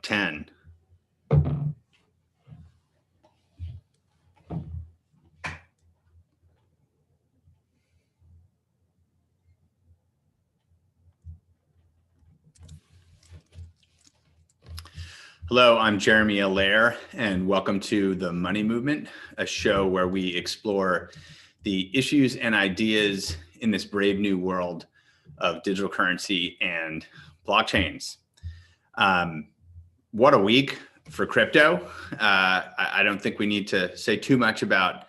10. Hello, I'm Jeremy Allaire, and welcome to The Money Movement, a show where we explore the issues and ideas in this brave new world of digital currency and blockchains. What a week for crypto. I don't think we need to say too much about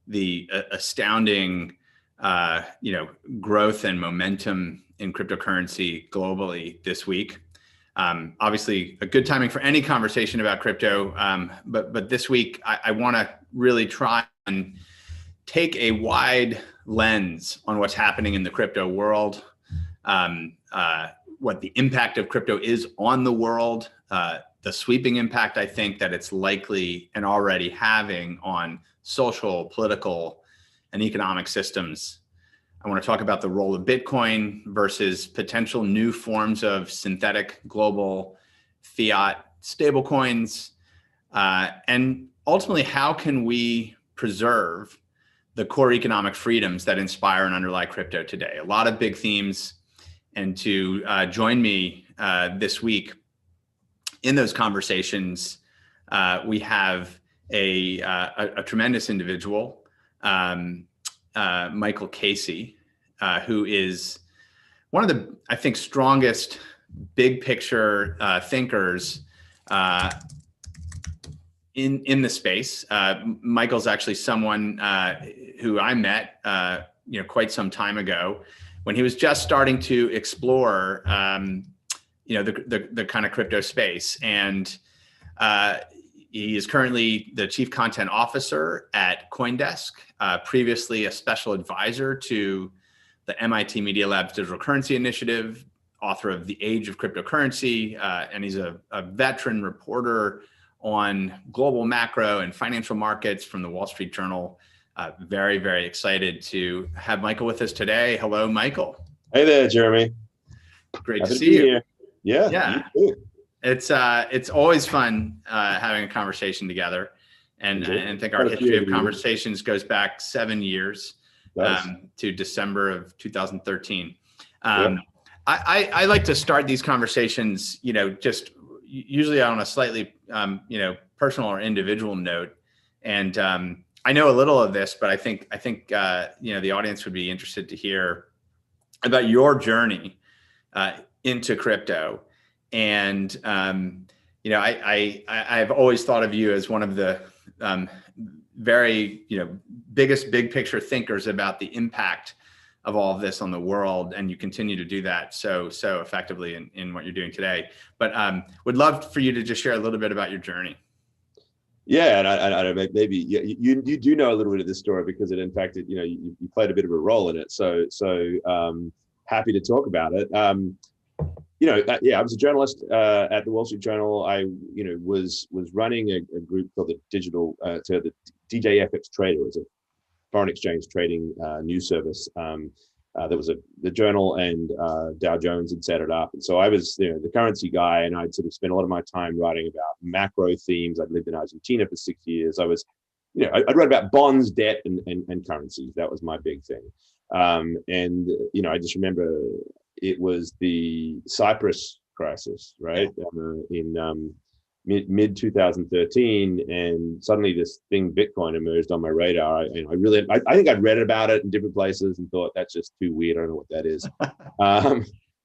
the astounding growth and momentum in cryptocurrency globally this week. Obviously, a good timing for any conversation about crypto, but this week I want to really try and take a wide lens on what's happening in the crypto world, what the impact of crypto is on the world, the sweeping impact I think that it's likely and already having on social, political, and economic systems. I want to talk about the role of Bitcoin versus potential new forms of synthetic global fiat stablecoins, and ultimately, how can we preserve the core economic freedoms that inspire and underlie crypto today? A lot of big themes, and to join me this week in those conversations, we have a tremendous individual, Michael Casey, who is one of the, I think, strongest big picture thinkers in the space. Michael's actually someone who I met quite some time ago when he was just starting to explore the kind of crypto space, and he is currently the Chief Content Officer at Coindesk, previously a special advisor to the MIT Media Lab's Digital Currency Initiative, author of The Age of Cryptocurrency, and he's a veteran reporter on global macro and financial markets from the Wall Street Journal. Very, very excited to have Michael with us today. Hello, Michael. Hey there, Jeremy. Great to see you. Here. Yeah. It's always fun having a conversation together, and I think our history of conversations goes back 7 years to December of 2013. I like to start these conversations, just usually on a slightly personal or individual note, and I know a little of this, but I think the audience would be interested to hear about your journey into crypto. And, I've always thought of you as one of the very, biggest big picture thinkers about the impact of all of this on the world. And you continue to do that so effectively in what you're doing today. But would love for you to just share a little bit about your journey. Yeah, and I maybe you do know a little bit of this story because in fact, you played a bit of a role in it. So happy to talk about it. I was a journalist at the Wall Street Journal. I, was running a group called the DJFX Trader. It was a foreign exchange trading news service. There was the Journal and Dow Jones had set it up, and so I was the currency guy, and I'd sort of spent a lot of my time writing about macro themes. I'd lived in Argentina for 6 years. I was, I'd read about bonds, debt, and currencies. That was my big thing. I just remember it was the Cyprus crisis, right? In mid 2013, and suddenly this thing Bitcoin emerged on my radar. I think I'd read about it in different places and thought that's just too weird. I don't know what that is.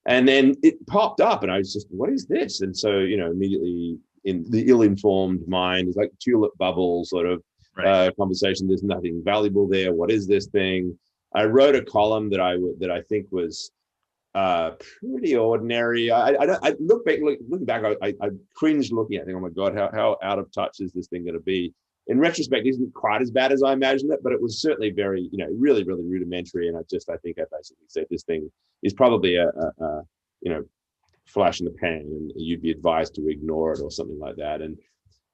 And then it popped up, and I was just, what is this? And so immediately in the ill-informed mind, it's like tulip bubble sort of conversation. There's nothing valuable there. What is this thing? I wrote a column that I think was pretty ordinary. I looking back, I cringed looking at it. Oh my God, how out of touch is this thing going to be? In retrospect, it isn't quite as bad as I imagined it, but it was certainly very, really, really rudimentary. And I think I basically said this thing is probably a flash in the pan, and you'd be advised to ignore it or something like that. And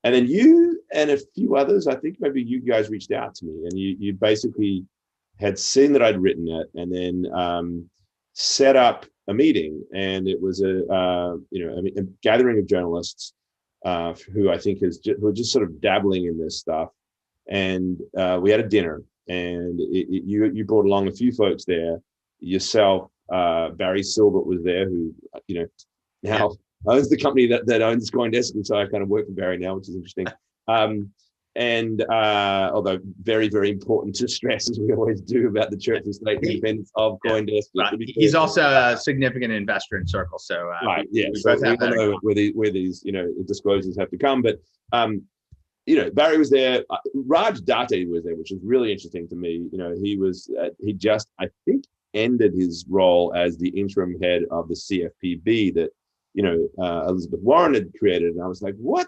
then you and a few others, I think maybe you guys reached out to me, and you basically had seen that I'd written it, and then set up a meeting. And it was a gathering of journalists who I think who are just sort of dabbling in this stuff. And we had a dinner, and you brought along a few folks there. Yourself, Barry Silbert was there, who now owns the company that owns Coindesk, and so I kind of work for Barry now, which is interesting. And although very, very important to stress, as we always do, about the church and state independence of Coindesk. Right. He's also a significant investor in Circle. So right, yeah. We So both have we all know where these disclosures have to come. But Barry was there. Raj Date was there, which was really interesting to me. He just, I think, ended his role as the interim head of the CFPB that Elizabeth Warren had created. And I was like, what?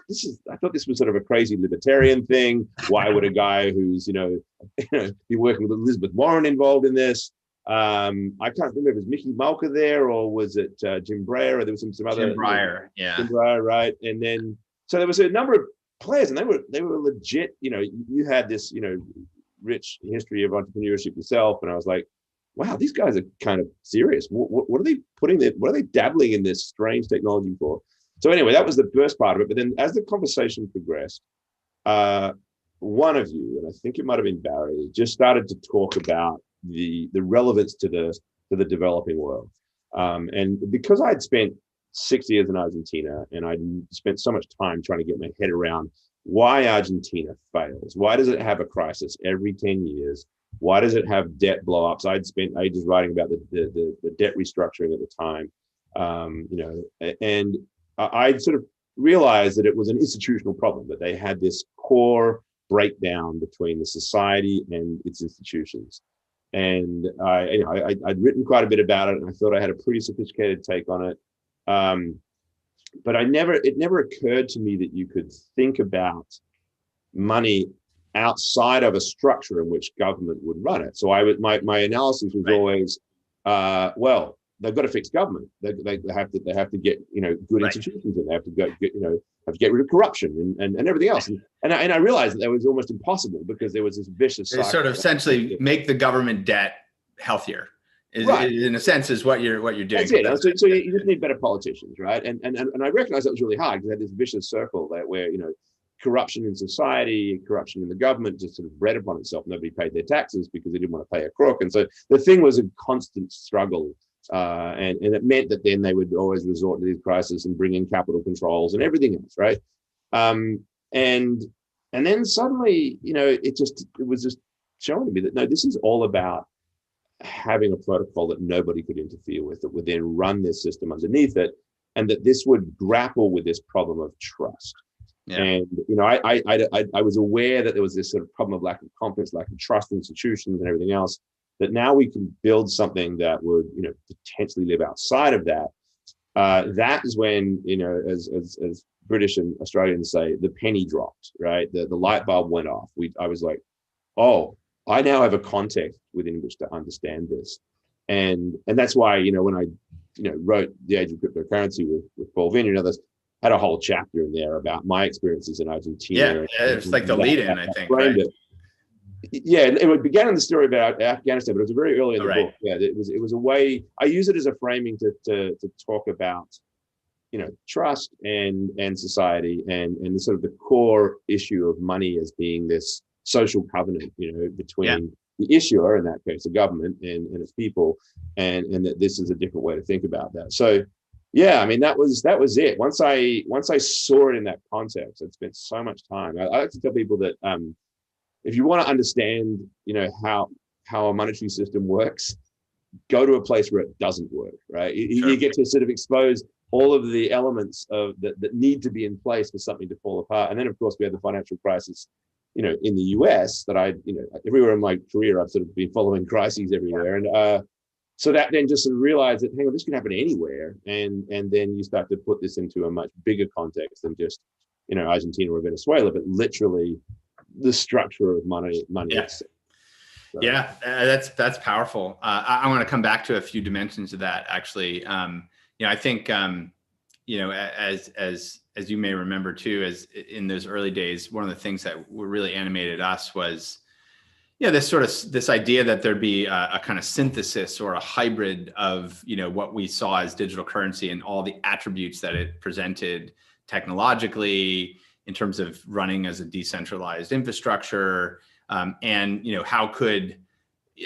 I thought this was sort of a crazy libertarian thing. Why would a guy who's, be working with Elizabeth Warren involved in this? I can't remember if it was Mickey Malka there, or was it Jim Breyer, or there was some other. Jim Breyer, yeah. Jim Breyer, right. And then, so there was a number of players, and they were legit. You had this, rich history of entrepreneurship yourself. And I was like, wow, these guys are kind of serious. What are they what are they dabbling in this strange technology for? So anyway, that was the first part of it. But then as the conversation progressed, one of you, and I think it might have been Barry, just started to talk about the relevance to the developing world. And because I'd spent 6 years in Argentina, and I'd spent so much time trying to get my head around why Argentina fails. Why does it have a crisis every 10 years? Why does it have debt blow-ups? I'd spent ages writing about the debt restructuring at the time, and I'd sort of realized that it was an institutional problem, that they had this core breakdown between the society and its institutions. And I'd written quite a bit about it, and I thought I had a pretty sophisticated take on it. But it never occurred to me that you could think about money outside of a structure in which government would run it. So my analysis was always, well, they've got to fix government. They have to get good institutions, and they have to get rid of corruption and everything else. And I realized that was almost impossible, because there was this vicious cycle. They sort of essentially make the government debt healthier. In a sense, is what you're doing. That's it. So you just need better politicians, right? And I recognize that was really hard, because they had this vicious circle where corruption in society, corruption in the government just sort of bred upon itself. Nobody paid their taxes because they didn't want to pay a crook. And so the thing was a constant struggle. And it meant that then they would always resort to these crises and bring in capital controls and everything else, right? And then suddenly, it was just showing me that, no, this is all about having a protocol that nobody could interfere with, that would then run this system underneath it, and that this would grapple with this problem of trust. Yeah. And I was aware that there was this sort of problem of lack of confidence, lack of trust in institutions and everything else, that now we can build something that would potentially live outside of that. That is when, as British and Australians say, the penny dropped, right? The light bulb went off. I was like, oh, I now have a context within which to understand this. And that's why, when I wrote The Age of Cryptocurrency with Paul Vineyard and others, had a whole chapter in there about my experiences in Argentina. Yeah, it's like the lead-in, I think. Right? Yeah, it began in the story about Afghanistan, but it was very early in the book. Yeah, it was a way. I use it as a framing to talk about, trust and society, and the sort of the core issue of money as being this social covenant, between the issuer, in that case, the government, and its people, and that this is a different way to think about that. So. Yeah, I mean, that was it. Once I saw it in that context, I spent so much time. I like to tell people that if you want to understand, how a monetary system works, go to a place where it doesn't work, right? You get to sort of expose all of the elements of that need to be in place for something to fall apart. And then, of course, we had the financial crisis, in the US that everywhere in my career, I've sort of been following crises everywhere. And so that then just sort of realized that, hang on, this can happen anywhere. And then you start to put this into a much bigger context than just, Argentina or Venezuela, but literally the structure of money. Yeah. So. Yeah, that's powerful. I want to come back to a few dimensions of that, actually. I think, as you may remember too, as in those early days, one of the things that really animated us was, this idea that there'd be a kind of synthesis or a hybrid of, what we saw as digital currency and all the attributes that it presented technologically, in terms of running as a decentralized infrastructure, and how could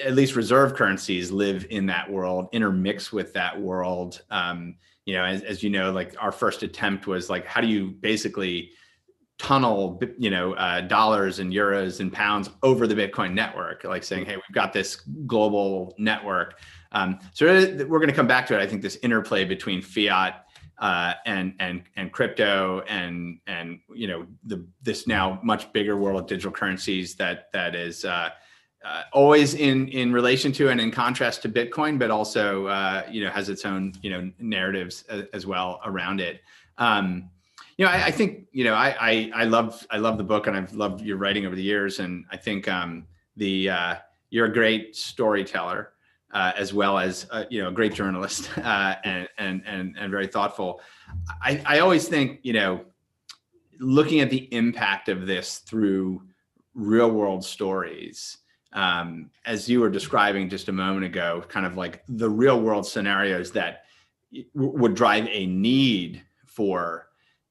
at least reserve currencies live in that world, intermix with that world. As you know, like our first attempt was like, how do you basically tunnel, dollars and euros and pounds over the Bitcoin network, like saying, hey, we've got this global network. So we're going to come back to it. I think this interplay between fiat and crypto and this now much bigger world of digital currencies that is always in relation to and in contrast to Bitcoin, but also has its own narratives as well around it. I think I love the book, and I've loved your writing over the years, and I think you're a great storyteller as well as a great journalist and very thoughtful. I always think looking at the impact of this through real world stories, as you were describing just a moment ago, kind of like the real world scenarios that would drive a need for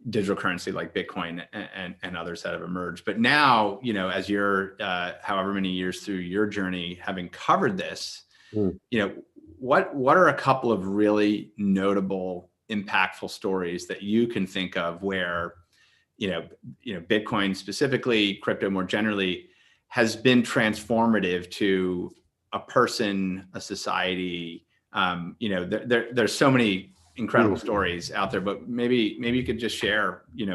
digital currency like Bitcoin and others that have emerged. But now, as you're however many years through your journey, having covered this, what are a couple of really notable, impactful stories that you can think of where, Bitcoin specifically, crypto more generally, has been transformative to a person, a society? There's so many incredible stories out there, but maybe you could just share, why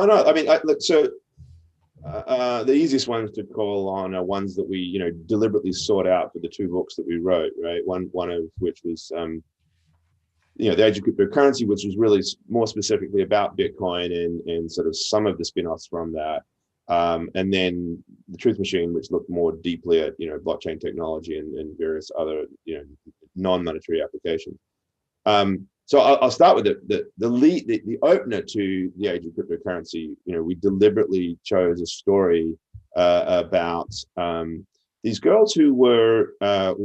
not? I mean, the easiest ones to call on are ones that we, deliberately sought out for the two books that we wrote, right? One of which was, The Age of Cryptocurrency, which was really more specifically about Bitcoin and sort of some of the spin-offs from that. And then The Truth Machine, which looked more deeply at, blockchain technology and various other, non-monetary applications. So I'll start with the opener to The Age of Cryptocurrency. We deliberately chose a story about these girls who were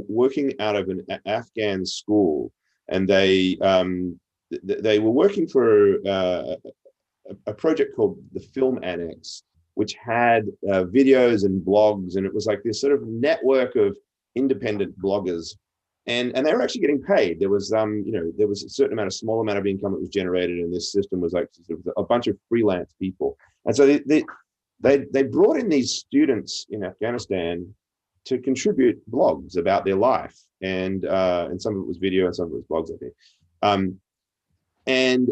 working out of an Afghan school, and they were working for a project called the Film Annex, which had videos and blogs, and it was like this sort of network of independent bloggers. And they were actually getting paid. There was, there was a certain small amount of income that was generated, and this system was like a bunch of freelance people. And so they brought in these students in Afghanistan to contribute blogs about their life, and some of it was video, and some of it was blogs, I think. And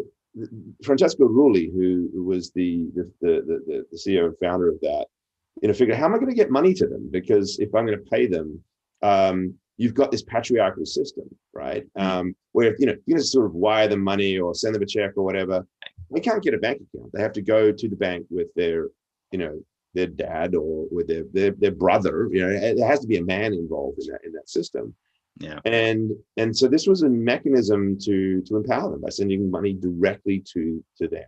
Francesco Rulli, who was the CEO and founder of that, figured, how am I going to get money to them? Because if I'm going to pay them, you've got this patriarchal system, right? Where you just sort of wire them money or send them a check or whatever. They can't get a bank account. They have to go to the bank with their dad or with their brother. There has to be a man involved in that system. Yeah. And so this was a mechanism to empower them by sending money directly to them.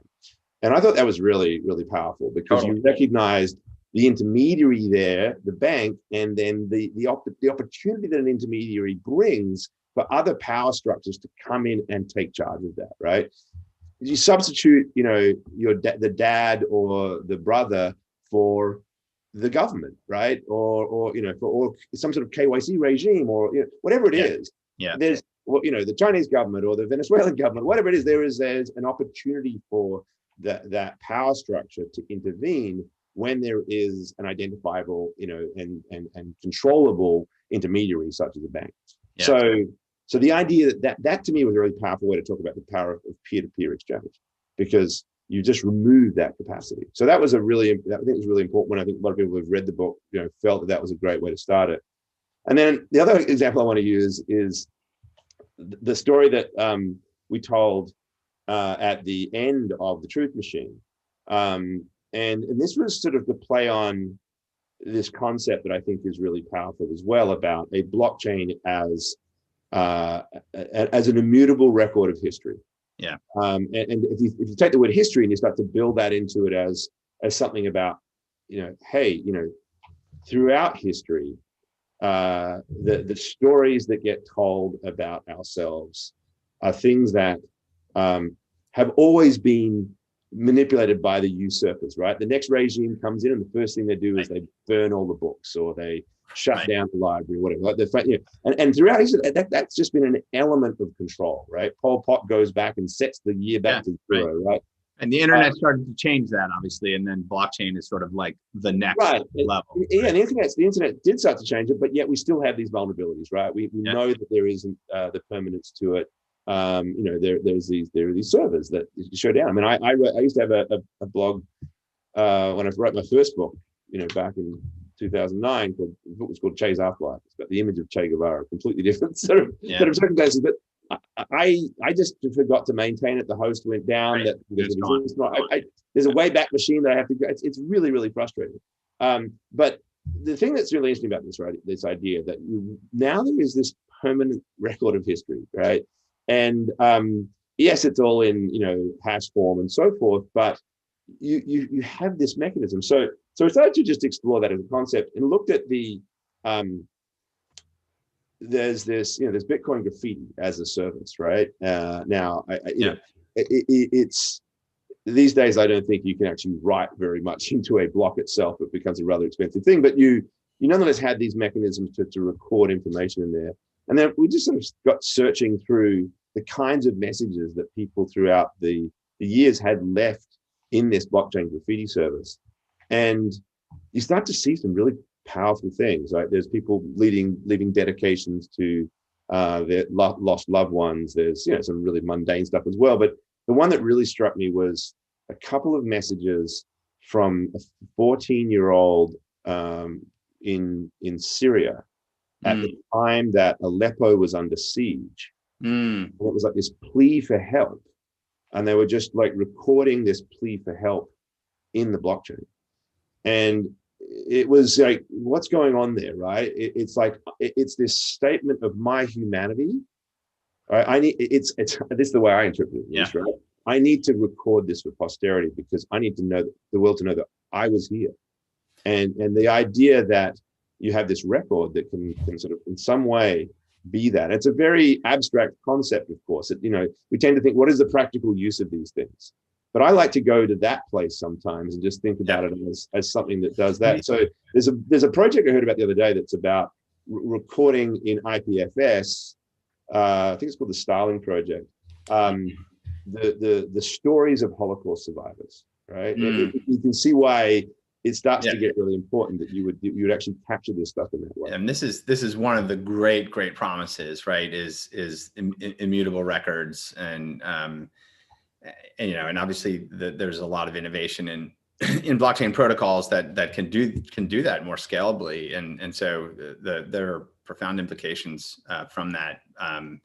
And I thought that was really, really powerful, because you recognized the intermediary there, the bank, and then the opportunity that an intermediary brings for other power structures to come in and take charge of that, right? You substitute, the dad or the brother for the government, right? Or for some sort of KYC regime, or whatever it is. Yeah. There's the Chinese government or the Venezuelan government, whatever it is, there's an opportunity for that power structure to intervene when there is an identifiable, and controllable intermediary such as a bank. Yeah. So the idea that to me was a really powerful way to talk about the power of peer-to-peer exchange, because you just remove that capacity. So that was I think it was really important. When I think a lot of people who have read the book, felt that was a great way to start it. And then the other example I want to use is the story that we told at the end of The Truth Machine. And this was sort of the play on this concept that I think is really powerful as well, about a blockchain as an immutable record of history. Yeah. And if you take the word history and you start to build that into it as something about, hey, throughout history, the stories that get told about ourselves are things that have always been manipulated by the usurpers, right? The next regime comes in, and the first thing they do is they burn all the books, or they shut down the library, whatever. Like and throughout history, that's just been an element of control, right? Pol Pot goes back and sets the year back to zero, right? And the internet started to change that, obviously, and then blockchain is sort of like the next level. Yeah, and the internet did start to change it, but yet we still have these vulnerabilities, right? We know that there isn't the permanence to it. There are these servers that show down. I mean, I used to have a blog when I wrote my first book, back in 2009. The book was called Che's Afterlife. It's about the image of Che Guevara, completely different sort of circumstances. But I just forgot to maintain it. The host went down. Right. There's a way back machine that I have to go. It's really, really frustrating. But the thing that's really interesting about this, right, this idea that now there is this permanent record of history, right? And yes, it's all in hash form and so forth, but you have this mechanism. So I started to just explore that as a concept and looked at the there's Bitcoin graffiti as a service, right? It's these days I don't think you can actually write very much into a block itself. It becomes a rather expensive thing, but you nonetheless had these mechanisms to record information in there. And then we just sort of got searching through the kinds of messages that people throughout the years had left in this blockchain graffiti service. And you start to see some really powerful things, right? There's people leaving dedications to their lost loved ones. There's some really mundane stuff as well. But the one that really struck me was a couple of messages from a 14-year-old in Syria at the time that Aleppo was under siege. And it was like this plea for help. And they were just like recording this plea for help in the blockchain. And it was like, what's going on there, right? It's like, it's this statement of my humanity. Right? This is the way I interpret it. Right? I need to record this for posterity because I need to know the world to know that I was here. And the idea that you have this record that can sort of in some way be that. It's a very abstract concept, of course. We tend to think, what is the practical use of these things? But I like to go to that place sometimes and just think about it as something that does that. So there's a project I heard about the other day that's about recording in IPFS. I think it's called the Starling Project. The stories of Holocaust survivors, right? You can see why it starts to get really important that you would actually capture this stuff in that way. And this is one of the great promises, right? Is immutable records, and obviously there's a lot of innovation in blockchain protocols that can do that more scalably, and so there are profound implications from that, and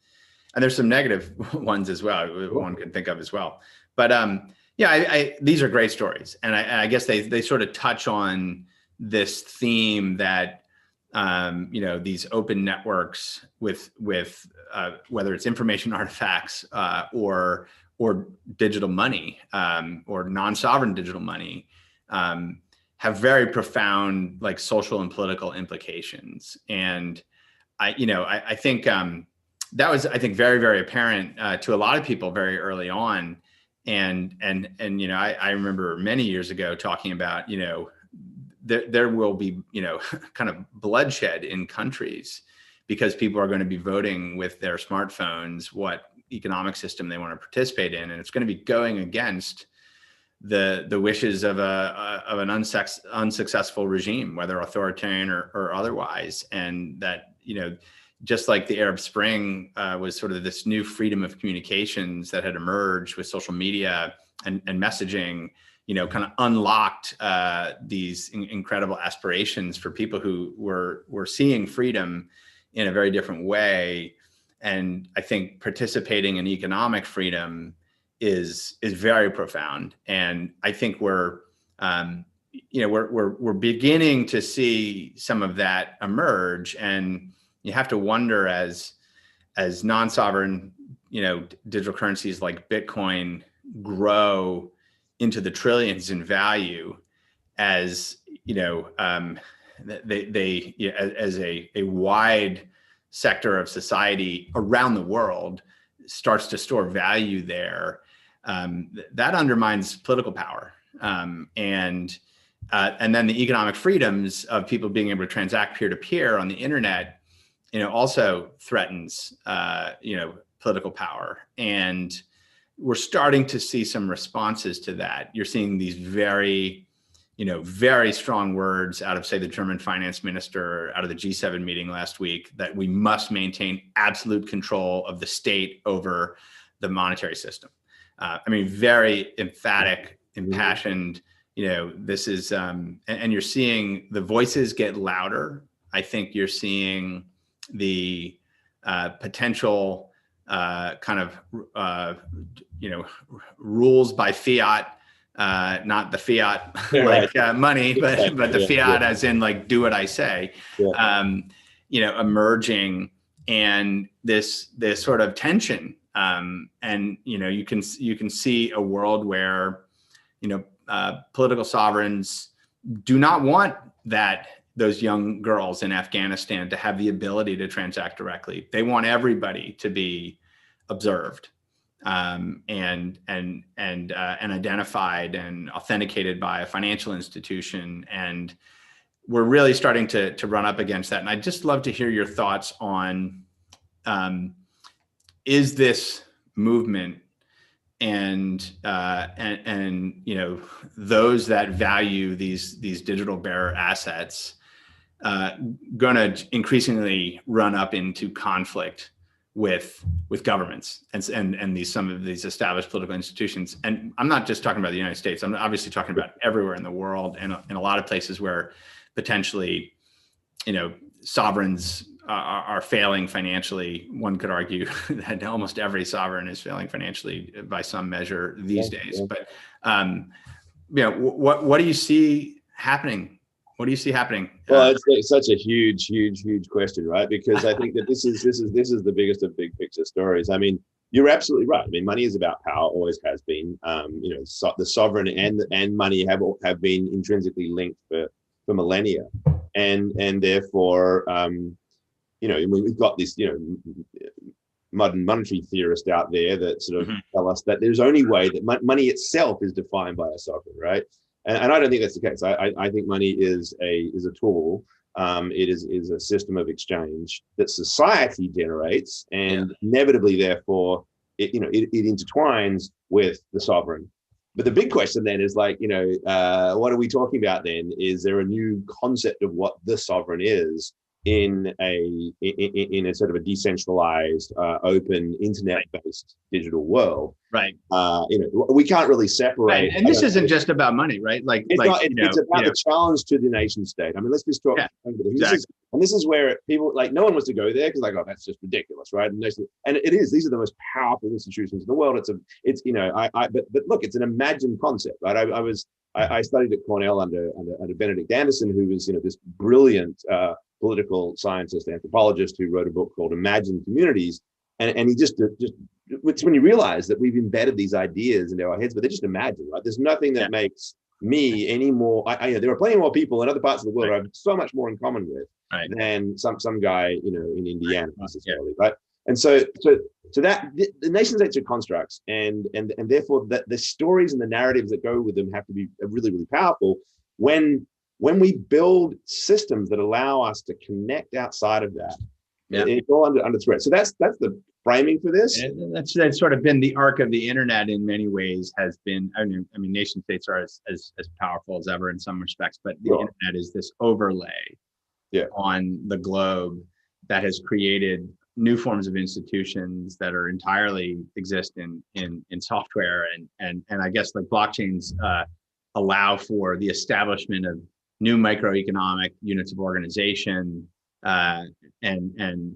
there's some negative ones as well. One can think of as well, but these are great stories, and I guess they sort of touch on this theme that these open networks with whether it's information artifacts or digital money or non-sovereign digital money have very profound like social and political implications. And I think that was, I think, very, very apparent to a lot of people very early on. And I remember many years ago talking about, there will be, kind of bloodshed in countries because people are going to be voting with their smartphones what economic system they want to participate in, and it's going to be going against the wishes of an unsuccessful regime, whether authoritarian or otherwise. And that, just like the Arab Spring was sort of this new freedom of communications that had emerged with social media and messaging, kind of unlocked these incredible aspirations for people who were seeing freedom in a very different way. And I think participating in economic freedom is very profound. And I think we're beginning to see some of that emerge. And you have to wonder as non-sovereign, digital currencies like Bitcoin grow into the trillions in value, as as a wide sector of society around the world starts to store value there. that undermines political power. And then the economic freedoms of people being able to transact peer-to-peer on the internet, also threatens, political power. And we're starting to see some responses to that. You're seeing these very strong words out of, say, the German finance minister out of the G7 meeting last week, that we must maintain absolute control of the state over the monetary system. Very emphatic, impassioned. This is, and you're seeing the voices get louder. I think you're seeing the potential rules by fiat, not the fiat money, but the fiat as in like, do what I say, emerging, and this sort of tension. And you can see a world where, political sovereigns do not want those young girls in Afghanistan to have the ability to transact directly. They want everybody to be observed, and identified and authenticated by a financial institution. And we're really starting to run up against that. And I'd just love to hear your thoughts on, is this movement and those that value these digital bearer assets going to increasingly run up into conflict with governments and some of these established political institutions? And I'm not just talking about the United States. I'm obviously talking about everywhere in the world, and in a lot of places where potentially, sovereigns are failing financially. One could argue that almost every sovereign is failing financially by some measure these days. But what do you see happening? What do you see happening? Well, it's such a huge question, right? Because I think that this is the biggest of big picture stories. I mean, you're absolutely right. I mean, money is about power, always has been. The sovereign and money have been intrinsically linked for millennia, and therefore, we've got this, modern monetary theorists out there that sort of tell us that there's only way that money itself is defined by a sovereign, right? And I don't think that's the case. I think money is a tool. It is a system of exchange that society generates, and inevitably, therefore, it intertwines with the sovereign. But the big question then is like, what are we talking about then? Is there a new concept of what the sovereign is in a sort of a decentralized, open, internet-based digital world? Right. We can't really separate. Right. And this isn't just about money, right? It's about the challenge to the nation state. I mean, let's just talk. Yeah, exactly. This is where people no one wants to go there because like, oh, that's just ridiculous, right? And it is. These are the most powerful institutions in the world. But look, it's an imagined concept, right? I studied at Cornell under Benedict Anderson, who was this brilliant political scientist, anthropologist, who wrote a book called Imagined Communities, and he just it's when you realize that we've embedded these ideas into our heads, but they're just imagined, right? There's nothing that makes me any more. there are plenty more people in other parts of the world I have so much more in common with than some guy in Indiana necessarily, right? And so that the nation states are constructs, and therefore the stories and the narratives that go with them have to be really, really powerful. When we build systems that allow us to connect outside of that, it's all under threat. So that's the framing for this. And that's sort of been the arc of the internet in many ways. Has been, I mean, nation states are as powerful as ever in some respects, but the internet is this overlay on the globe that has created new forms of institutions that are entirely exist in software, and I guess like blockchains allow for the establishment of new microeconomic units of organization, and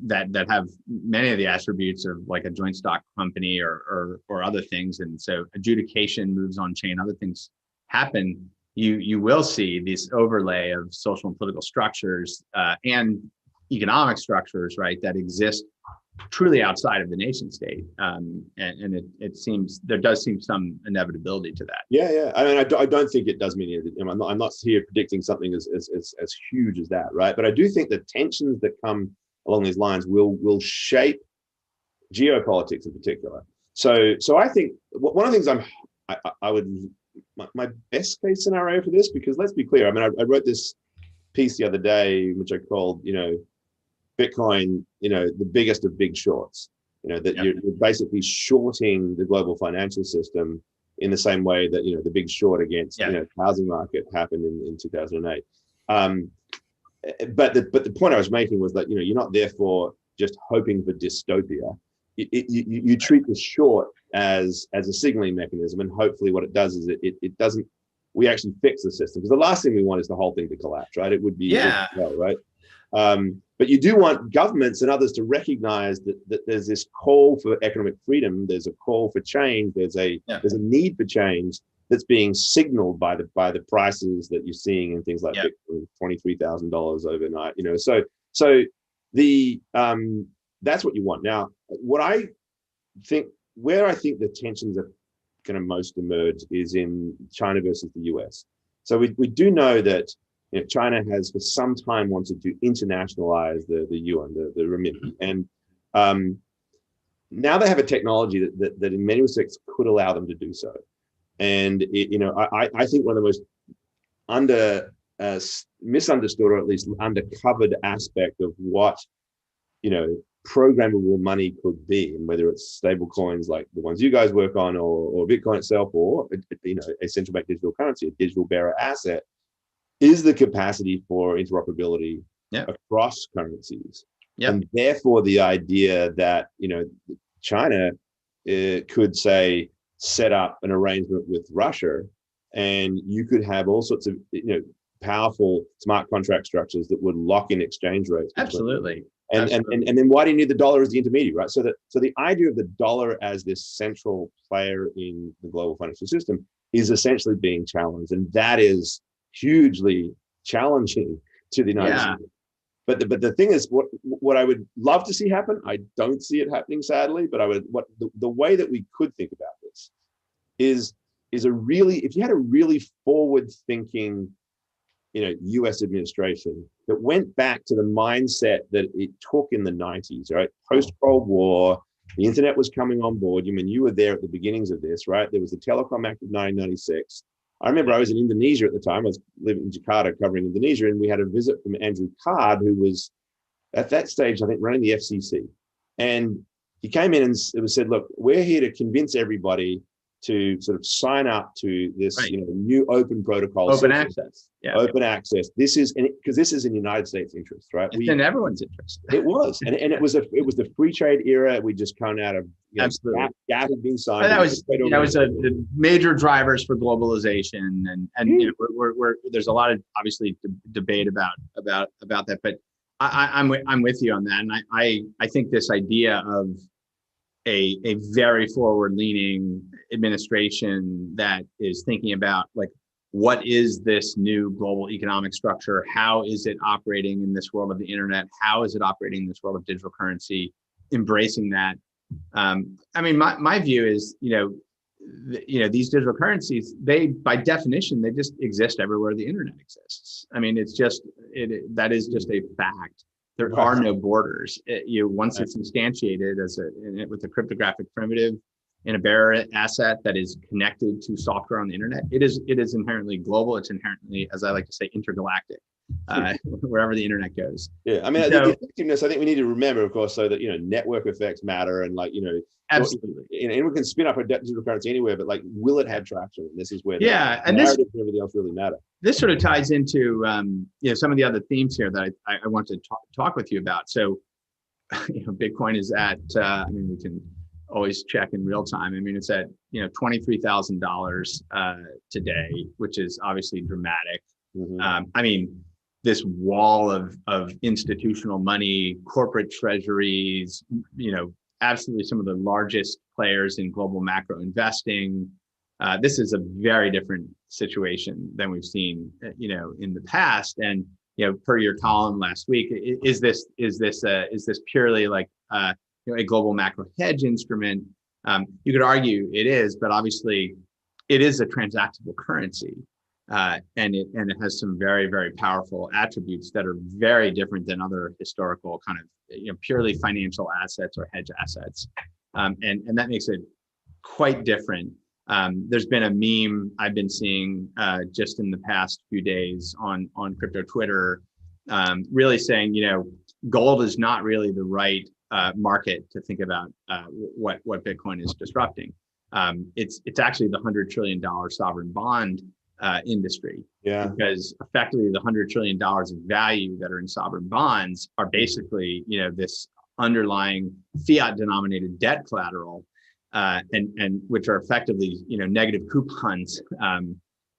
that have many of the attributes of like a joint stock company or other things. And so adjudication moves on chain, other things happen. You will see this overlay of social and political structures and economic structures, right, that exist truly outside of the nation state, and it seems there does seem some inevitability to that. Yeah. I mean, I don't think it does mean anything. I'm not here predicting something as huge as that, right? But I do think the tensions that come along these lines will shape geopolitics in particular. So I think one of the things I would, my best case scenario for this, because let's be clear, I mean, I wrote this piece the other day, which I called, Bitcoin, the biggest of big shorts, that you're basically shorting the global financial system in the same way that, the big short against, housing market happened in 2008. But the point I was making was that, you're not therefore just hoping for dystopia. You treat the short as a signaling mechanism, and hopefully what it does is it doesn't, we actually fix the system, because the last thing we want is the whole thing to collapse, right? It would be right. But you do want governments and others to recognize that there's this call for economic freedom, there's a call for change, there's a need for change that's being signaled by the prices that you're seeing in things like Bitcoin, $23,000 overnight. So the that's what you want. Now, where I think the tensions are going to most emerge is in China versus the US. So we do know that China has for some time wanted to internationalize the yuan, the renminbi, and now they have a technology that in many respects could allow them to do so. And I think one of the most misunderstood, or at least undercovered aspect of what programmable money could be, and whether it's stable coins like the ones you guys work on, or Bitcoin itself, or a central bank digital currency, a digital bearer asset, is the capacity for interoperability across currencies. And therefore the idea that China could say set up an arrangement with Russia, and you could have all sorts of powerful smart contract structures that would lock in exchange rates. Absolutely. And then why do you need the dollar as the intermediary, right? So the idea of the dollar as this central player in the global financial system is essentially being challenged, and that is hugely challenging to the United States. But the thing is, what I would love to see happen, I don't see it happening, sadly. But the way that we could think about this is if you had a really forward-thinking US administration that went back to the mindset that it took in the 90s, right? Post-Cold War, the internet was coming on board. You were there at the beginnings of this, right? There was the Telecom Act of 1996. I remember I was in Indonesia at the time. I was living in Jakarta covering Indonesia, and we had a visit from Andrew Card, who was at that stage, I think, running the FCC. And he came in and it was said, look, we're here to convince everybody to sort of sign up to this new open protocol. Open access. Open access. This is, because this is in the United States interest, right? It's in everyone's interest. It was. And it was the free trade era. We just come out of absolutely. GATT had been signed. That was the major drivers for globalization, and there's a lot of obviously debate about that, but I'm with you on that, and I think this idea of a very forward-leaning administration that is thinking about what is this new global economic structure? How is it operating in this world of the internet? How is it operating in this world of digital currency? Embracing that. My view is, these digital currencies, they, by definition, they just exist everywhere the internet exists. It's just, that is just a fact. There are no borders. Once it's instantiated with a cryptographic primitive in a bearer asset that is connected to software on the internet, it is inherently global. It's inherently, as I like to say, intergalactic, wherever the internet goes. Yeah, the effectiveness, I think we need to remember, of course, so that network effects matter, and absolutely, anyone can spin up a digital currency anywhere, but will it have traction? This is where and narrative and everything else really matter. This sort of ties into some of the other themes here that I want to talk with you about. So, Bitcoin is at we can always check in real time. It's at $23,000 today, which is obviously dramatic. Mm-hmm. This wall of institutional money, corporate treasuries, absolutely some of the largest players in global macro investing. This is a very different situation than we've seen, in the past. And per your column last week, is this purely like a global macro hedge instrument? You could argue it is, but obviously it is a transactable currency, and it has some very, very powerful attributes that are very different than other historical kind of purely financial assets or hedge assets, and that makes it quite different. There's been a meme I've been seeing just in the past few days on crypto Twitter, really saying, gold is not really the right market to think about what Bitcoin is disrupting. It's actually the $100 trillion sovereign bond industry. Yeah. Because effectively the $100 trillion of value that are in sovereign bonds are basically, this underlying fiat denominated debt collateral, and which are effectively, negative coupons.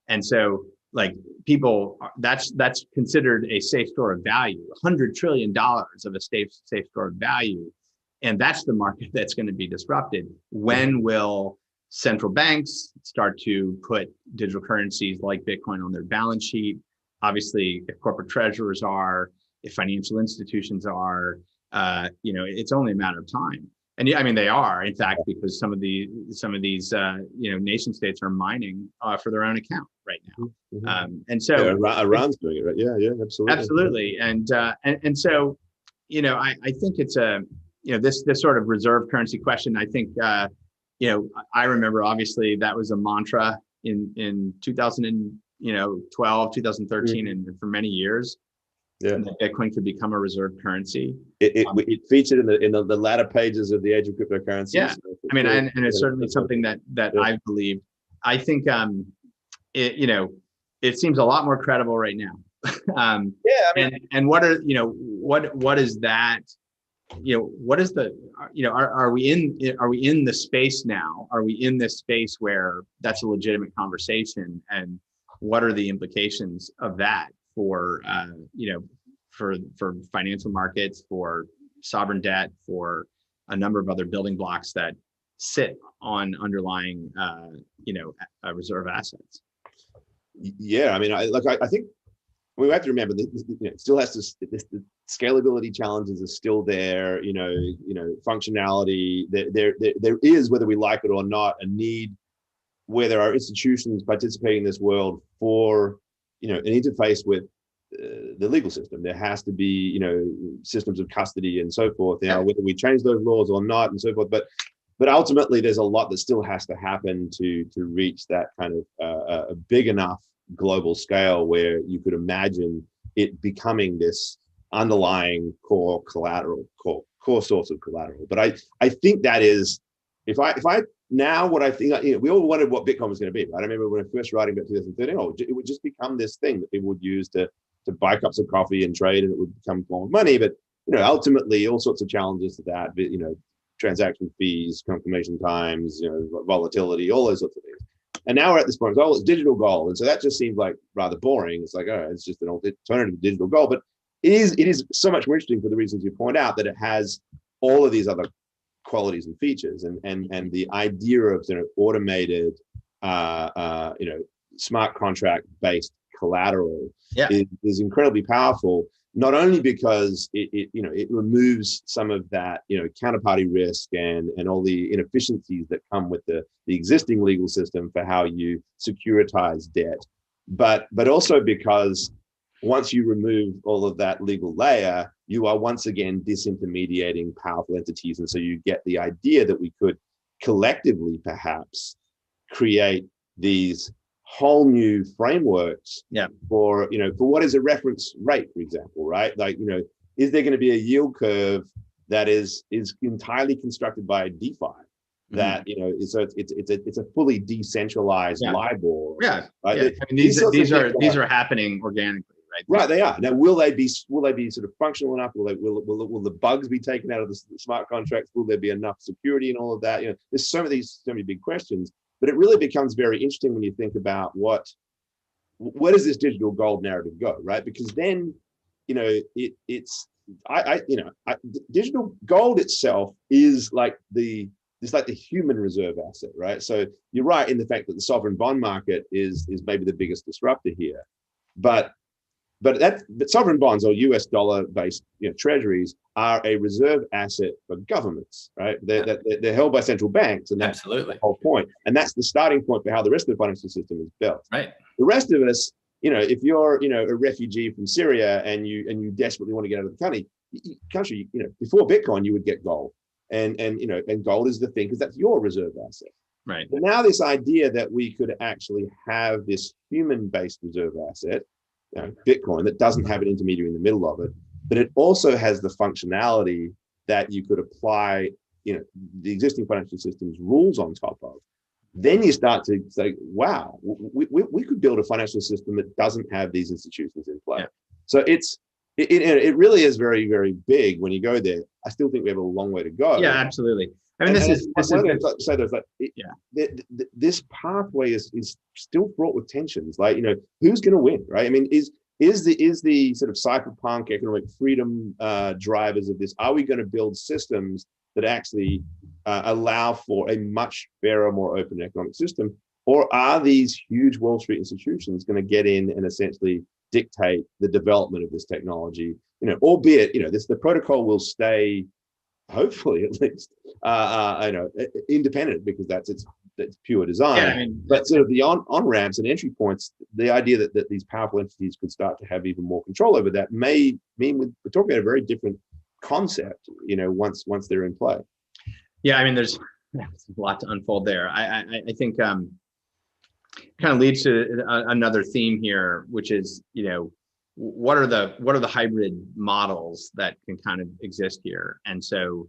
And so like people, that's considered a safe store of value, $100 trillion of a safe store of value. And that's the market that's going to be disrupted. When will central banks start to put digital currencies like Bitcoin on their balance sheet? Obviously, if corporate treasurers are, if financial institutions are, it's only a matter of time. And I mean, they are, in fact, because some of these, nation states are mining for their own account right now. Mm-hmm. And so Iran's doing it, right? Yeah, absolutely. Absolutely. And so, I think it's this sort of reserve currency question. I think, I remember obviously that was a mantra in 2012, 2013, and for many years. Yeah, that Bitcoin could become a reserve currency. It featured in the latter pages of the Age of Cryptocurrency. Yeah, so I mean, and it's certainly something that I believe. I think it seems a lot more credible right now. Yeah, I mean, and what are what is that? What is the are we in the space now? Are we in this space where that's a legitimate conversation? And what are the implications of that for for financial markets, for sovereign debt, for a number of other building blocks that sit on underlying reserve assets? Yeah, I mean, I think we have to remember that it still has to. The scalability challenges are still there. Functionality. There is, whether we like it or not, a need where there are institutions participating in this world for an interface with the legal system. There has to be systems of custody and so forth. Now, whether we change those laws or not and so forth, but ultimately there's a lot that still has to happen to reach that kind of a big enough global scale where you could imagine it becoming this underlying core collateral, core source of collateral. But I think that is, if I now what I think, we all wondered what Bitcoin was going to be, right? I remember when I first writing about 2013, it would just become this thing that people would use to buy cups of coffee and trade, and it would become a form of money. But ultimately, all sorts of challenges to that, transaction fees, confirmation times, volatility, all those sorts of things. And now we're at this point, it's digital gold, and so that just seems like rather boring. It's like, it's just an alternative to digital gold, but it is so much more interesting for the reasons you point out, that it has all of these other qualities and features, and the idea of automated, smart contract based collateral is incredibly powerful. Not only because it removes some of that counterparty risk and all the inefficiencies that come with the existing legal system for how you securitize debt, but also because once you remove all of that legal layer, you are once again disintermediating powerful entities, and so you get the idea that we could collectively perhaps create these whole new frameworks for what is a reference rate, for example, right? Like, is there going to be a yield curve that is entirely constructed by DeFi that so it's a fully decentralized LIBOR? Right? I mean, these are happening organically, right? Right, they are. Now, will they be sort of functional enough? Will the bugs be taken out of the smart contracts? Will there be enough security and all of that? There's so many big questions. But it really becomes very interesting when you think about where does this digital gold narrative go, right? Because then, digital gold itself is like the human reserve asset, right? So you're right in the fact that the sovereign bond market is maybe the biggest disruptor here, but sovereign bonds, or US dollar-based treasuries, are a reserve asset for governments, right? They're held by central banks, and that's the whole point. And that's the starting point for how the rest of the financial system is built. Right. The rest of us, if you're a refugee from Syria and you desperately want to get out of the country, before Bitcoin, you would get gold, and gold is the thing because that's your reserve asset. Right. But now this idea that we could actually have this human-based reserve asset, Bitcoin, that doesn't have an intermediary in the middle of it, but it also has the functionality that you could apply, the existing financial system's rules on top of. Then you start to say, wow, we could build a financial system that doesn't have these institutions in play. Yeah. So it really is very, very big when you go there. I still think we have a long way to go. Yeah, absolutely. I mean, this pathway is still fraught with tensions. Like, who's going to win, right? I mean, is the sort of cypherpunk economic freedom drivers of this? Are we going to build systems that actually allow for a much fairer, more open economic system, or are these huge Wall Street institutions going to get in and essentially dictate the development of this technology? Albeit, the protocol will stay, hopefully at least, independent, because that's pure design. Yeah, I mean, but sort of the on ramps and entry points, the idea that these powerful entities could start to have even more control over that may mean we're talking about a very different concept, once they're in play. Yeah, I mean, there's a lot to unfold there. I think kind of leads to another theme here, which is, what are the hybrid models that can kind of exist here? And so,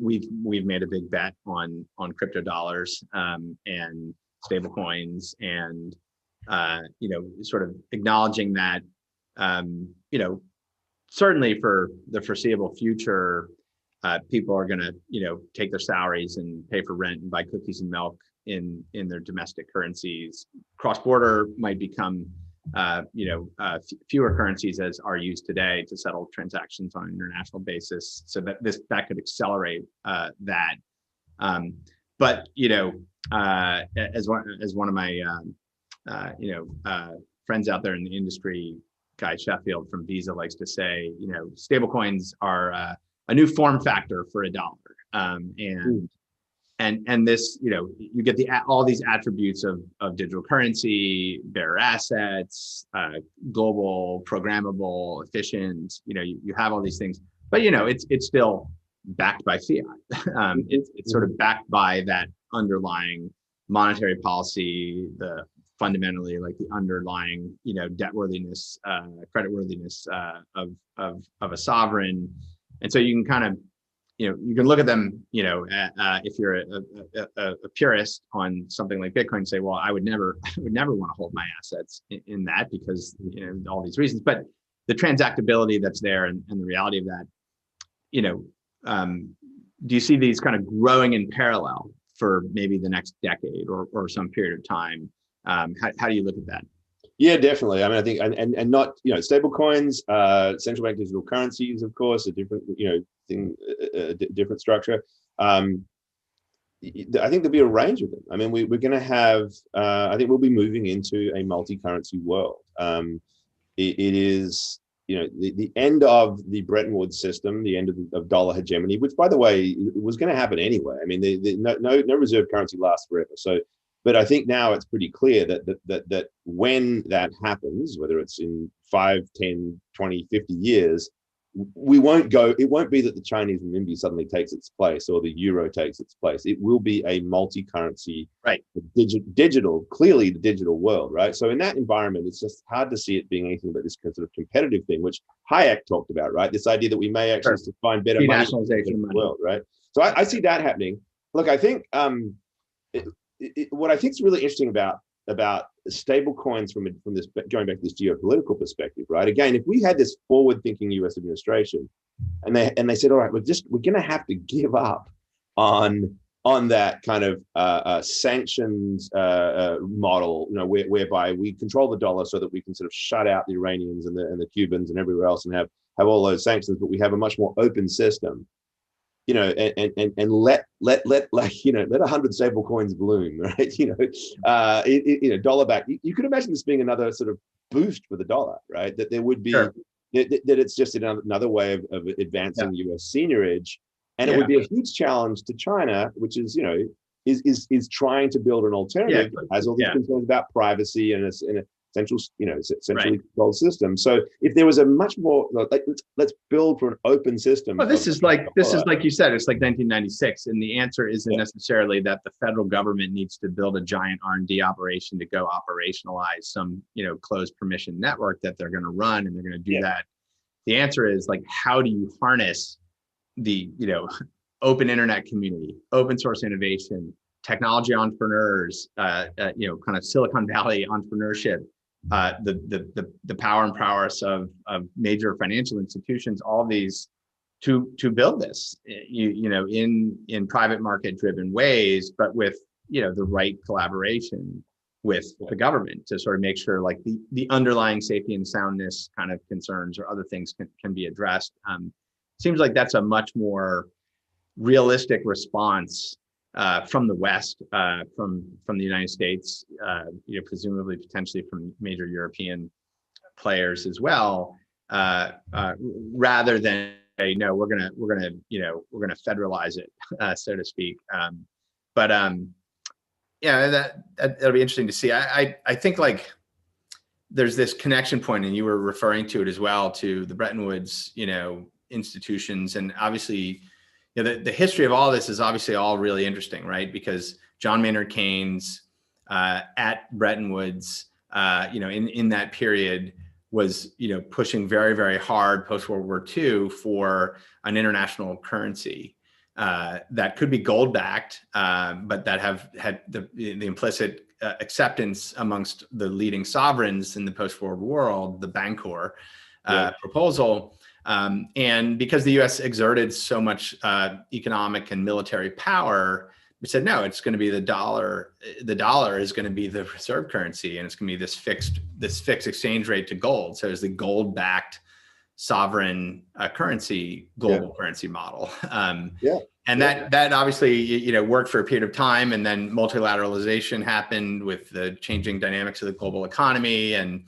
we've made a big bet on crypto dollars and stable coins, and sort of acknowledging that certainly for the foreseeable future, people are going to take their salaries and pay for rent and buy cookies and milk in their domestic currencies. Cross-border might become fewer currencies as are used today to settle transactions on an international basis. So that could accelerate that. But as one of my friends out there in the industry, Guy Sheffield from Visa, likes to say, stablecoins are a new form factor for a dollar, and this, you get all these attributes of digital currency, bearer assets, global, programmable, efficient. You have all these things, but it's still backed by fiat. It's sort of backed by that underlying monetary policy, the fundamentally like the underlying debtworthiness, creditworthiness of a sovereign. And so you can kind of you can look at them, if you're a purist on something like Bitcoin, and say, well, I would never want to hold my assets in that, because all these reasons. But the transactability that's there, and the reality of that, do you see these kind of growing in parallel for maybe the next decade or some period of time? How do you look at that? Yeah, definitely. I mean, I think, and not, stable coins, central bank digital currencies, of course, a different, different structure. I think there'll be a range of them. I mean, we're going to have, I think we'll be moving into a multi-currency world. It is, the end of the Bretton Woods system, the end of dollar hegemony, which, by the way, was going to happen anyway. I mean, no reserve currency lasts forever. So, but I think now it's pretty clear that when that happens, whether it's in 5, 10, 20, 50 years, it won't be that the Chinese renminbi suddenly takes its place or the euro takes its place. It will be a multi-currency, right, clearly the digital world, right? So in that environment, it's just hard to see it being anything but this sort of competitive thing, which Hayek talked about, right? This idea that we may actually find better money in the world, right? So I see that happening. Look, I think what I think is really interesting about stable coins from this, going back to this geopolitical perspective, right? Again, if we had this forward-thinking U.S. administration, and they said, all right, we're going to have to give up on that kind of sanctions model, whereby we control the dollar so that we can sort of shut out the Iranians and the Cubans and everywhere else and have all those sanctions, but we have a much more open system. And let 100 stable coins bloom, right? Dollar back. You could imagine this being another sort of boost for the dollar, right? That there would be that it's just another way of advancing U.S. seigniorage, and it would be a huge challenge to China, which is is trying to build an alternative, has all these concerns about privacy, and centrally controlled system. So if there was a much more like let's build for an open system. Well, this is like you said, it's like 1996, and the answer isn't necessarily that the federal government needs to build a giant R&D operation to go operationalize some closed permission network that they're going to run, and they're going to do that. The answer is like, how do you harness the open internet community, open source innovation, technology entrepreneurs, kind of Silicon Valley entrepreneurship, the power and prowess of major financial institutions, all these to build this, in private market driven ways, but with the right collaboration with the government to sort of make sure like the underlying safety and soundness kind of concerns or other things can be addressed. Seems like that's a much more realistic response from the West, from the United States, presumably potentially from major European players as well, rather than say, no, we're gonna federalize it, so to speak. That'll be interesting to see. I think like there's this connection point, and you were referring to it as well, to the Bretton Woods, institutions, and obviously. The history of all this is obviously all really interesting, right? Because John Maynard Keynes at Bretton Woods, in that period was, pushing very, very hard post World War II for an international currency that could be gold backed, but that have had the implicit acceptance amongst the leading sovereigns in the post World world, the Bancor proposal. And because the U.S. exerted so much economic and military power, we said, no, it's going to be the dollar. The dollar is going to be the reserve currency, and it's going to be this fixed exchange rate to gold. So it's the gold-backed sovereign currency, global currency model. And that obviously, worked for a period of time, and then multilateralization happened with the changing dynamics of the global economy, and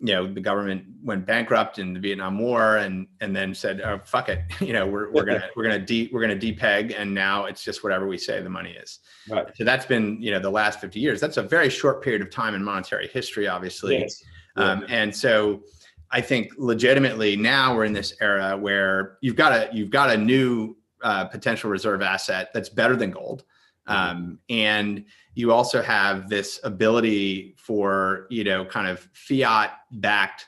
the government went bankrupt in the Vietnam War, and then said, "Oh, fuck it, we're gonna depeg, and now it's just whatever we say the money is." Right. So that's been the last 50 years. That's a very short period of time in monetary history, obviously. Yes. And so I think legitimately now we're in this era where you've got a new potential reserve asset that's better than gold, and you also have this ability for, kind of fiat-backed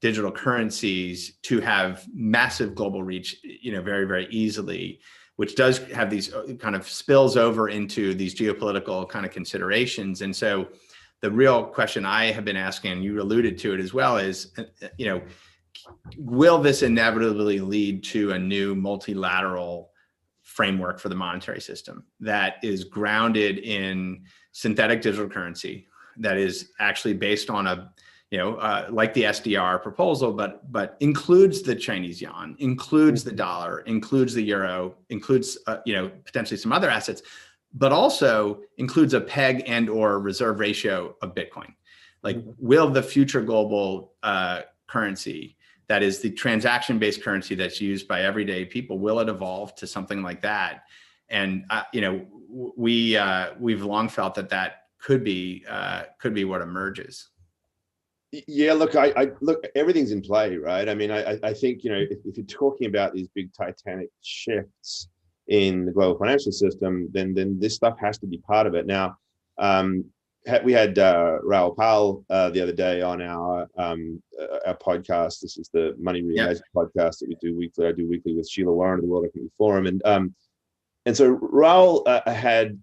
digital currencies to have massive global reach, very, very easily, which does have these kind of spills over into these geopolitical kind of considerations. And so the real question I have been asking, and you alluded to it as well, is, will this inevitably lead to a new multilateral framework for the monetary system that is grounded in synthetic digital currency, that is actually based on like the SDR proposal, but includes the Chinese yuan, includes the dollar, includes the euro, includes potentially some other assets, but also includes a peg and or reserve ratio of Bitcoin. Like, will the future global currency, that is the transaction-based currency that's used by everyday people, will it evolve to something like that? And we've long felt that could be what emerges. Yeah, look, I look, everything's in play, right? I mean, I think if you're talking about these big titanic shifts in the global financial system, then this stuff has to be part of it. Now, we had Raoul Pal the other day on our podcast. This is the Money Reimagine podcast that we do weekly. I do weekly with Sheila Warren of the World Economic Forum, and so Raoul had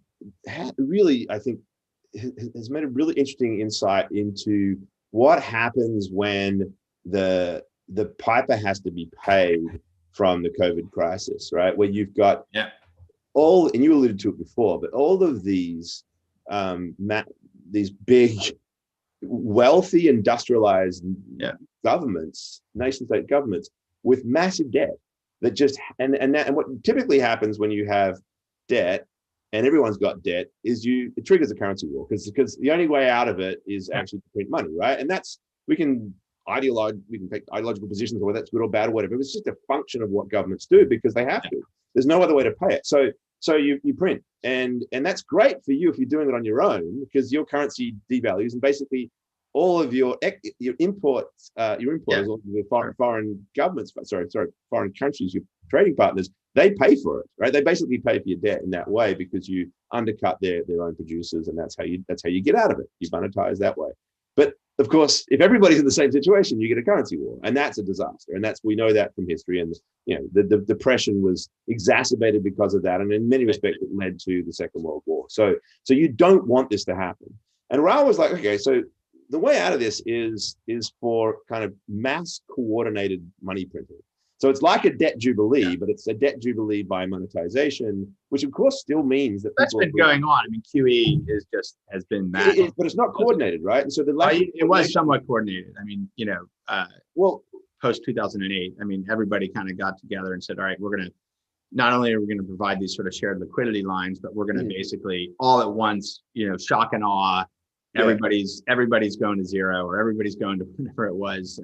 really, I think, has made a really interesting insight into what happens when the piper has to be paid from the COVID crisis, right? Where you've got all, and you alluded to it before, but all of these big, wealthy, industrialized governments, nation-state governments with massive debt that just and what typically happens when you have debt and everyone's got debt is it triggers a currency war, because the only way out of it is actually to print money, right? And we can take ideological positions on whether that's good or bad or whatever. It's just a function of what governments do because they have to. There's no other way to pay it. So you print, and that's great for you if you're doing it on your own, because your currency devalues, and basically all of your imports, your importers, all of your foreign governments, foreign countries, your trading partners, they pay for it, right? They basically pay for your debt in that way because you undercut their own producers, and that's how you get out of it. You monetize that way. But of course, if everybody's in the same situation, you get a currency war, and that's a disaster. And we know that from history. And the depression was exacerbated because of that, and in many respects, it led to the Second World War. So you don't want this to happen. And Raoul was like, okay, so the way out of this is for kind of mass coordinated money printing. So it's like a debt jubilee, but it's a debt jubilee by monetization, which of course still means that that's been going on. I mean, QE has been that, but it's not coordinated, right? And so it was somewhat coordinated. I mean, well, post 2008, I mean, everybody kind of got together and said, all right, not only are we going to provide these sort of shared liquidity lines, but we're going to basically all at once, shock and awe. Everybody's going to zero, or everybody's going to whatever it was.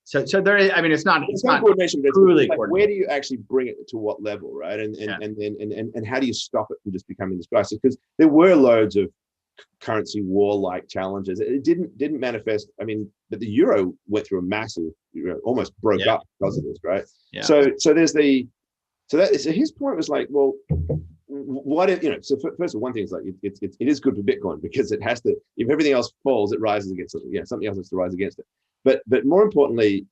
So there is, I mean, it's not coordination, but truly like, where do you actually bring it to what level, right? And how do you stop it from just becoming this crisis? Because there were loads of currency war-like challenges. It didn't manifest. I mean, but the euro went through a massive, almost broke up because of this, right? Yeah. So his point was like, well, what if, so first of all, one thing is like it is good for Bitcoin because it has to, if everything else falls, it rises against something. Yeah, something else has to rise against it. But more importantly,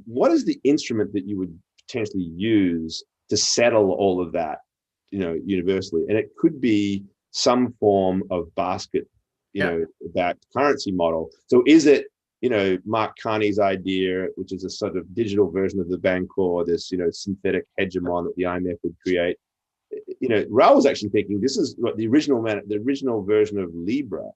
what is the instrument that you would potentially use to settle all of that, universally? And it could be some form of basket, backed currency model. So is it, Mark Carney's idea, which is a sort of digital version of the Bancor, this, synthetic hegemon that the IMF would create? Raoul was actually thinking this is what the original version of Libra,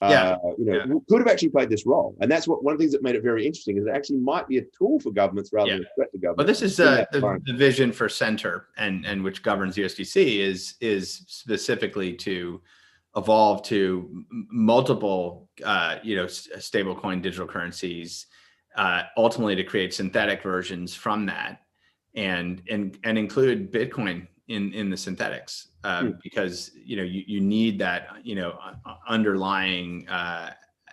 could have actually played this role. And that's one of the things that made it very interesting, is it actually might be a tool for governments rather than a threat to government. But this is the vision for Center, and which governs USDC is specifically to evolve to multiple, stablecoin digital currencies, ultimately to create synthetic versions from that, and include Bitcoin in the synthetics, because you need that underlying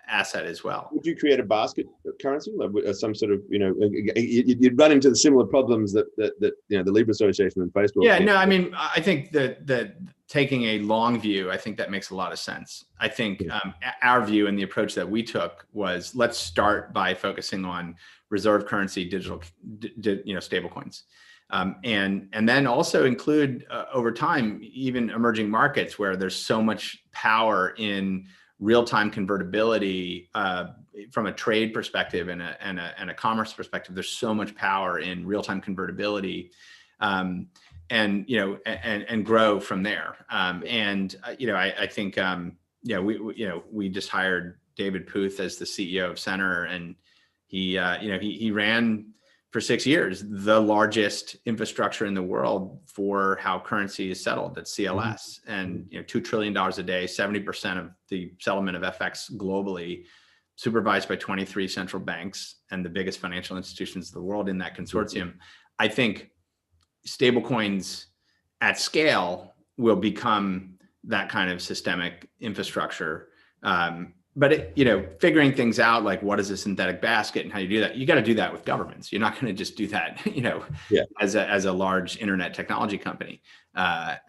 asset as well. Would you create a basket currency, like some sort of you'd run into the similar problems that the Libra Association and Facebook? Yeah, no, I mean, I think that taking a long view, I think that makes a lot of sense. I think our view and the approach that we took was, let's start by focusing on reserve currency digital stablecoins. And then also include over time, even emerging markets where there's so much power in real-time convertibility from a trade perspective and a commerce perspective. There's so much power in real-time convertibility, and grow from there. I think we just hired David Puth as the CEO of Center, and he ran for 6 years the largest infrastructure in the world for how currency is settled at CLS, and $2 trillion a day, 70% of the settlement of FX globally, supervised by 23 central banks and the biggest financial institutions of the world in that consortium. I think stablecoins at scale will become that kind of systemic infrastructure. But figuring things out, like what is a synthetic basket and how you do that, you got to do that with governments. You're not going to just do that, as a large internet technology company. But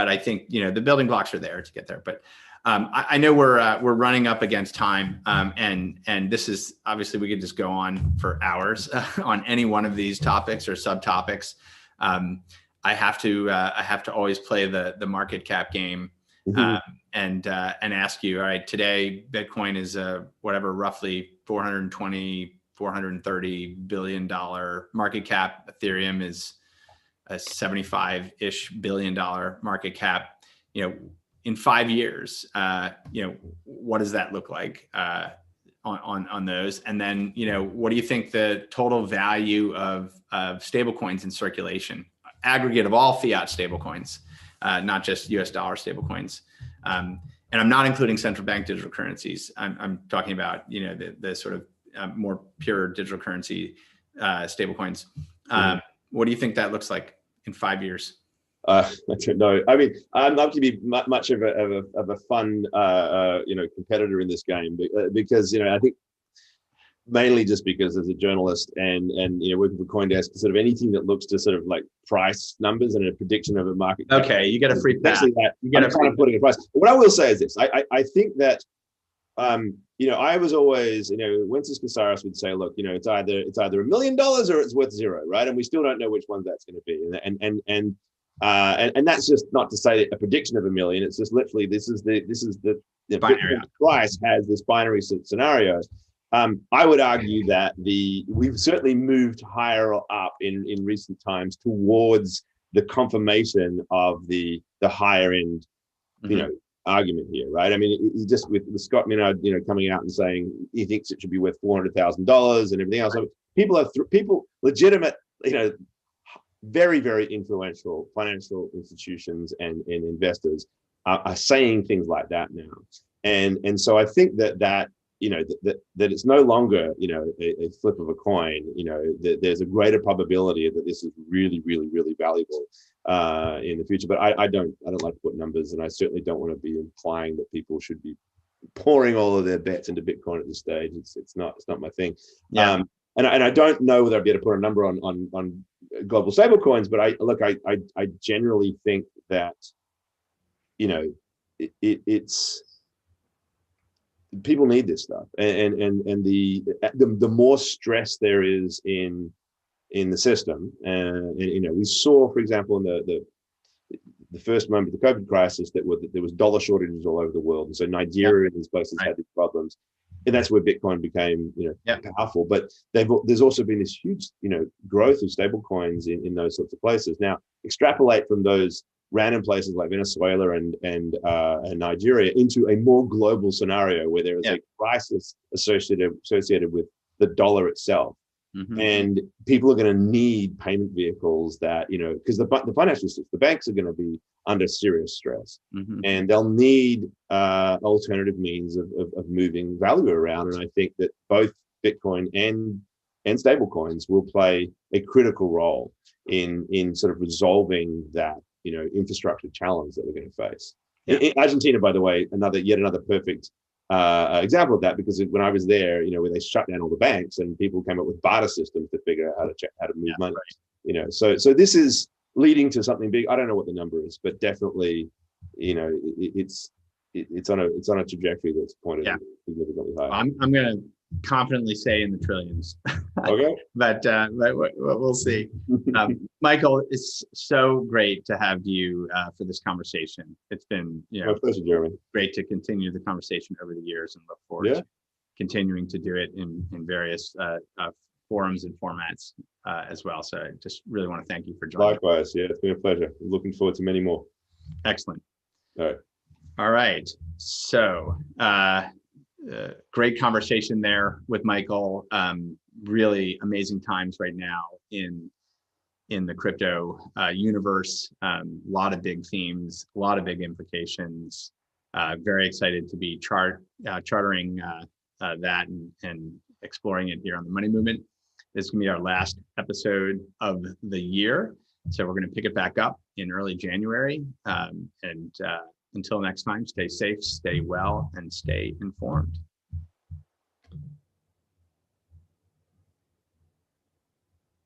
I think the building blocks are there to get there. But I know we're running up against time, and this is obviously, we could just go on for hours on any one of these topics or subtopics. I have to always play the market cap game. And ask you, all right, today Bitcoin is roughly $430 billion market cap. Ethereum is a $75-ish billion market cap. In 5 years, what does that look like on those? And then, what do you think the total value of stablecoins in circulation, aggregate of all fiat stablecoins, not just US dollar stablecoins? And I'm not including central bank digital currencies. I'm talking about, the sort of more pure digital currency stablecoins. What do you think that looks like in 5 years? I don't know. I mean, I'm not going to be much of a fun, competitor in this game because, I think mainly just because as a journalist and working for Coindesk, sort of anything that looks to sort of like price numbers and a prediction of a market. Okay, you get a free pass. You get kind of putting a price. What I will say is this: I think that I was always, Wences Casares would say, look, it's either $1 million or it's worth zero, right? And we still don't know which one that's going to be. And that's just not to say a prediction of $1 million. It's just literally this is the binary price has this binary scenario. I would argue that we've certainly moved higher up in recent times towards the confirmation of the higher end, argument here, right? I mean, he just with Scott Minard, coming out and saying he thinks it should be worth $400,000 and everything else. I mean, people legitimate, very, very influential financial institutions and investors are saying things like that now, and so I think that it's no longer a flip of a coin. There's a greater probability that this is really, really, really valuable in the future. But I don't like to put numbers, and I certainly don't want to be implying that people should be pouring all of their bets into Bitcoin at this stage. It's not my thing. Yeah. And I don't know whether I'd be able to put a number on global stablecoins, but I generally think that it's people need this stuff, and the more stress there is in the system, and we saw, for example, in the first moment of the COVID crisis that there was dollar shortages all over the world, and so Nigeria and these places had these problems, and that's where Bitcoin became powerful. But there's also been this huge growth of stable coins in those sorts of places. Now extrapolate from those random places like Venezuela and Nigeria into a more global scenario where there is a crisis associated with the dollar itself. Mm-hmm. And people are going to need payment vehicles that, because the financial systems, the banks are going to be under serious stress, mm-hmm. and they'll need alternative means of moving value around. And I think that both Bitcoin and stable coins will play a critical role in sort of resolving that infrastructure challenge that we're going to face. Yeah. In Argentina, by the way, yet another perfect example of that, because when I was there, where they shut down all the banks and people came up with barter systems to figure out how to move money. Right. So this is leading to something big. I don't know what the number is, but definitely, it's on a trajectory that's pointed significantly higher. I'm going to confidently say in the trillions. Okay. but we'll see. Michael, it's so great to have you for this conversation. It's been my pleasure, Jeremy. Great to continue the conversation over the years, and look forward to continuing to do it in various forums and formats as well. So I just really want to thank you for joining. Likewise, it's been a pleasure. Looking forward to many more. Excellent. All right. So great conversation there with Michael. Really amazing times right now in the crypto universe. A lot of big themes, a lot of big implications. Very excited to be chartering that and exploring it here on the Money Movement. This is going to be our last episode of the year, so we're going to pick it back up in early January. And until next time, stay safe, stay well, and stay informed.